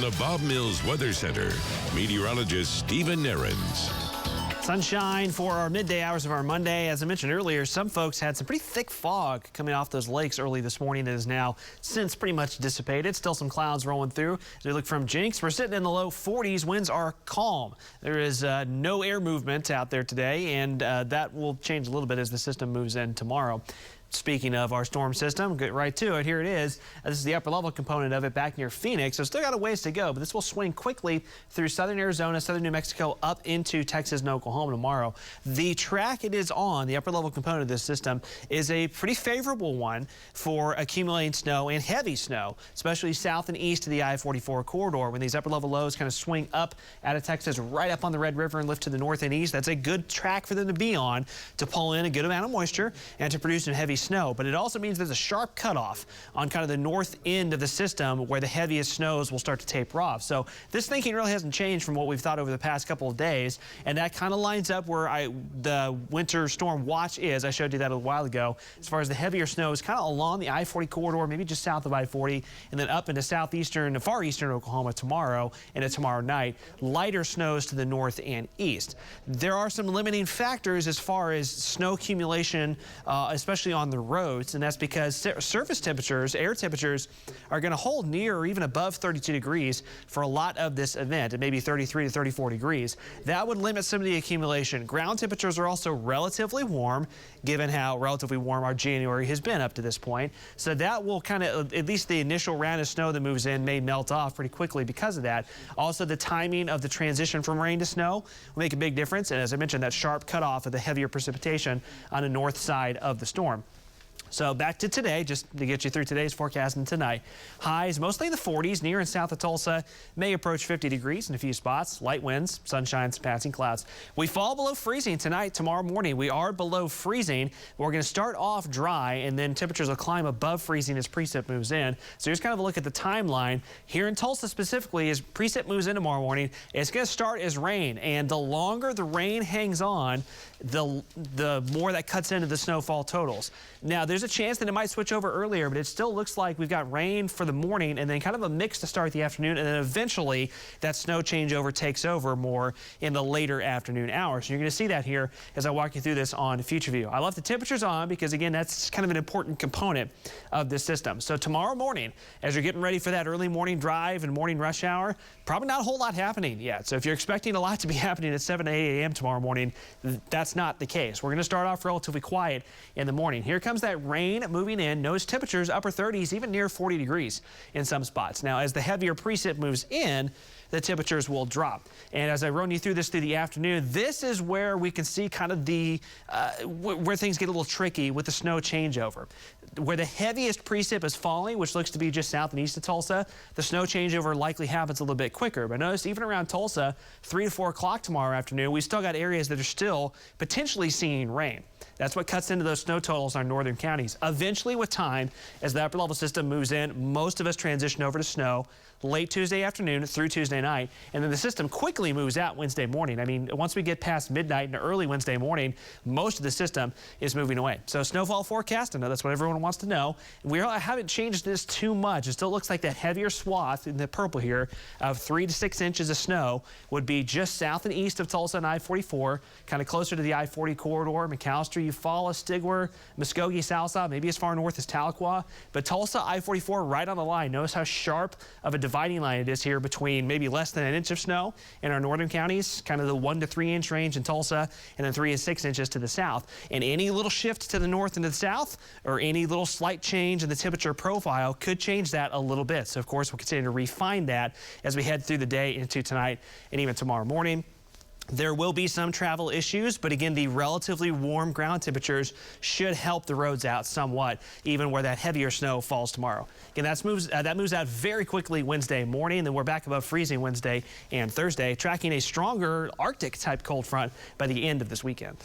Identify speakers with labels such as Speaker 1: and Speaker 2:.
Speaker 1: The Bob Mills Weather Center, meteorologist Stephen Nehrenz.
Speaker 2: Sunshine for our midday hours of our Monday. As I mentioned earlier, some folks had some pretty thick fog coming off those lakes early this morning. It is now since pretty much dissipated. Still some clouds rolling through. As we look from Jinx, we're sitting in the low 40s. Winds are calm. There is no air movement out there today, and that will change a little bit as the system moves in tomorrow. Speaking of our storm system, get right to it. Here it is. This is the upper level component of it back near Phoenix. So still got a ways to go, but this will swing quickly through southern Arizona, southern New Mexico, up into Texas and Oklahoma tomorrow. The track it is on, the upper level component of this system, is a pretty favorable one for accumulating snow and heavy snow, especially south and east of the I-44 corridor. When these upper level lows kind of swing up out of Texas, right up on the Red River and lift to the north and east, that's a good track for them to be on to pull in a good amount of moisture and to produce some heavy snow. But it also means there's a sharp cutoff on kind of the north end of the system where the heaviest snows will start to taper off. So this thinking really hasn't changed from what we've thought over the past couple of days, and that kind of lines up where the winter storm watch is. I showed you that a while ago. As far as the heavier snow is kind of along the I-40 corridor, maybe just south of I-40, and then up into southeastern and far eastern Oklahoma tomorrow and tomorrow night. Lighter snows to the north and east. There are some limiting factors as far as snow accumulation, especially on the road. And that's because surface temperatures, air temperatures, are going to hold near or even above 32 degrees for a lot of this event. It may be 33 to 34 degrees. That would limit some of the accumulation. Ground temperatures are also relatively warm, given how relatively warm our January has been up to this point. So that will kind of, at least the initial round of snow that moves in may melt off pretty quickly because of that. Also, the timing of the transition from rain to snow will make a big difference. And as I mentioned, that sharp cutoff of the heavier precipitation on the north side of the storm. So back to today, just to get you through today's forecast and tonight. Highs mostly in the 40s near and south of Tulsa, may approach 50 degrees in a few spots. Light winds, sunshine, some passing clouds. We fall below freezing tonight, tomorrow morning. We are below freezing. We're going to start off dry, and then temperatures will climb above freezing as precip moves in. So here's kind of a look at the timeline. Here in Tulsa specifically, as precip moves in tomorrow morning, it's going to start as rain. And the longer the rain hangs on, the more that cuts into the snowfall totals. Now, there's a chance that it might switch over earlier, but it still looks like we've got rain for the morning and then kind of a mix to start the afternoon, and then eventually that snow changeover takes over more in the later afternoon hours. And you're going to see that here as I walk you through this on Future View. I left the temperatures on because, again, that's kind of an important component of this system. So tomorrow morning, as you're getting ready for that early morning drive and morning rush hour, probably not a whole lot happening yet. So if you're expecting a lot to be happening at 7 to 8 a.m. tomorrow morning, that's not the case. We're going to start off relatively quiet in the morning. Here comes that rain moving in. Notice temperatures upper 30s, even near 40 degrees in some spots. Now, as the heavier precip moves in, the temperatures will drop. And as I run you through this through the afternoon, this is where we can see kind of the where things get a little tricky with the snow changeover. Where the heaviest precip is falling, which looks to be just south and east of Tulsa, the snow changeover likely happens a little bit quicker. But notice even around Tulsa, 3 to 4 o'clock tomorrow afternoon, we still got areas that are still potentially seeing rain. That's what cuts into those snow totals in our northern counties. Eventually, with time, as the upper level system moves in, most of us transition over to snow late Tuesday afternoon through Tuesday night, and then the system quickly moves out Wednesday morning. I mean, once we get past midnight and early Wednesday morning, most of the system is moving away. So snowfall forecast, I know that's what everyone wants to know. We haven't changed this too much. It still looks like that heavier swath in the purple here of 3 to 6 inches of snow would be just south and east of Tulsa and I-44, kind of closer to the I-40 corridor, McAllister, Eufaula, Stigler, Muskogee, Southside, maybe as far north as Tahlequah. But Tulsa, I-44 right on the line. Notice how sharp of a dividing line it is here between maybe less than an inch of snow in our northern counties, kind of the 1 to 3 inch range in Tulsa, and then 3 to 6 inches to the south. And any little shift to the north and to the south, or any little slight change in the temperature profile could change that a little bit. So of course we'll continue to refine that as we head through the day into tonight and even tomorrow morning. There will be some travel issues, but again, the relatively warm ground temperatures should help the roads out somewhat, even where that heavier snow falls tomorrow. Again, that moves out very quickly Wednesday morning, then we're back above freezing Wednesday and Thursday, tracking a stronger Arctic-type cold front by the end of this weekend.